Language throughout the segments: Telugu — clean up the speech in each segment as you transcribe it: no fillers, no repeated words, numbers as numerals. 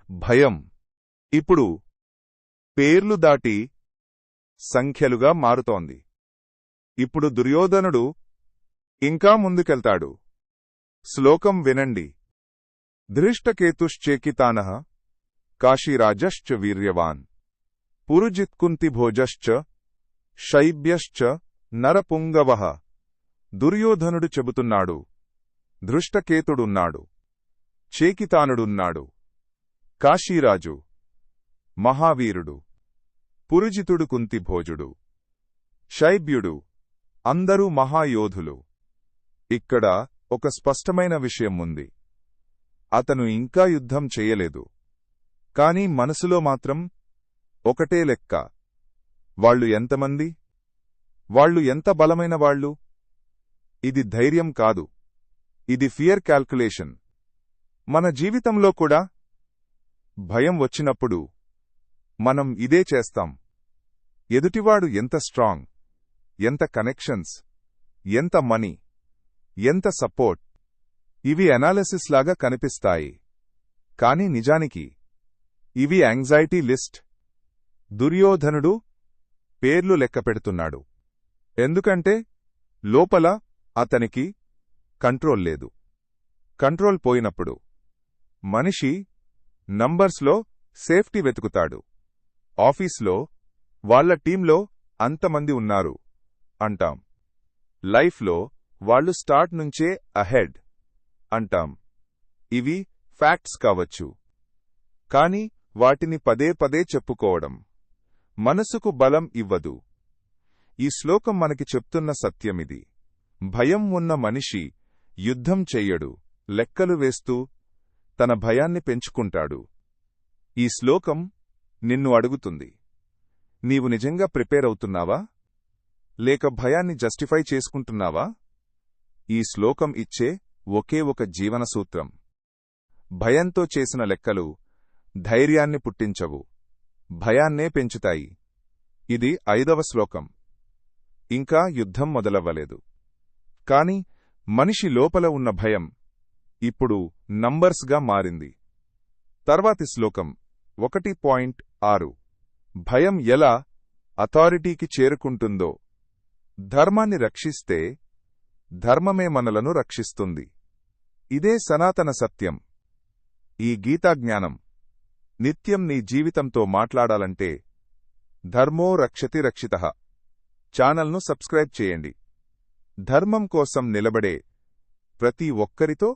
భయం ఇప్పుడు పేర్లు దాటి సంఖ్యలుగా మారుతోంది. ఇప్పుడు దుర్యోధనుడు ఇంకా ముందుకెళ్తాడు. శ్లోకం వినండి. ధృష్టకేతుశ్చేకితానః కాశీరాజశ్చ వీర్యవాన్ పురుజిత్కుంతిభోజశ్చ శైబ్యశ్చ నరపుంగవః. దుర్యోధనుడు చెబుతున్నాడు, ధృష్టకేతుడున్నాడు, చేకితానుడున్నాడు, కాశీరాజు, మహావీరుడు, పురుజితుడు కుంతిభోజుడు, శైబ్యుడు, అందరూ మహాయోధులు. ఇక్కడ ఒక స్పష్టమైన విషయం ఉంది. అతను ఇంకా యుద్ధం చేయలేదు, కాని మనసులో మాత్రం ఒకటే లెక్క. వాళ్ళు ఎంతమంది? వాళ్ళు ఎంత బలమైన వాళ్ళు? ఇది ధైర్యం కాదు, ఇది ఫియర్ క్యాల్కులేషన్. మన జీవితంలో కూడా భయం వచ్చినప్పుడు మనం ఇదే చేస్తాం. ఎదుటివాడు ఎంత స్ట్రాంగ్, ఎంత కనెక్షన్స్, ఎంత మనీ, ఎంత సపోర్ట్, ఇవి అనాలిసిస్ లాగా కనిపిస్తాయి, కాని నిజానికి ఇవి యాంగ్జైటీ లిస్ట్. దుర్యోధనుడు పేర్లు లెక్కపెడుతున్నాడు, ఎందుకంటే లోపల అతనికి కంట్రోల్ లేదు. కంట్రోల్ పోయినప్పుడు మనిషి నంబర్స్లో సేఫ్టీ వెతుకుతాడు. ఆఫీస్లో వాళ్ల టీంలో అంతమంది ఉన్నారు అంటాం. లైఫ్లో వాళ్ళు స్టార్ట్ నుంచే అహెడ్ అంటాం. ఇవి ఫ్యాక్ట్స్ కావచ్చు, కాని వాటిని పదే పదే చెప్పుకోవడం మనసుకు బలం ఇవ్వదు. ఈ శ్లోకం మనకి చెప్తున్న సత్యమిది. భయం ఉన్న మనిషి యుద్ధం చెయ్యడు, లెక్కలు వేస్తూ తన భయాన్ని పెంచుకుంటాడు. ఈ శ్లోకం నిన్ను అడుగుతుంది, నీవు నిజంగా ప్రిపేర్ అవుతున్నావా, లేక భయాన్ని జస్టిఫై చేసుకుంటున్నావా? ఈ శ్లోకం ఇచ్చే ఒకే ఒక జీవన సూత్రం: భయంతో చేసిన లెక్కలు ధైర్యాన్ని పుట్టించవు, భయాన్నే పెంచుతాయి. ఇది 5వ శ్లోకం. ఇంకా యుద్ధం మొదలవ్వలేదు, కాని మనిషి లోపల ఉన్న భయం ఇప్పుడు నంబర్స్గా మారింది. తర్వాతి శ్లోకం 1.6. భయం ఎలా అథారిటీకి చేరుకుంటుందో. ధర్మాన్ని రక్షిస్తే ధర్మమే మనలను రక్షిస్తుంది. ఇదే సనాతన సత్యం. ఈ గీతాజ్ఞానం నిత్యం నీ జీవితంతో మాట్లాడాలంటే ధర్మో రక్షతి రక్షితః ఛానల్ను సబ్స్క్రైబ్ చేయండి. ధర్మం కోసం నిలబడే ప్రతి ఒక్కరితో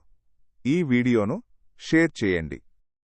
ఈ వీడియోను షేర్ చేయండి.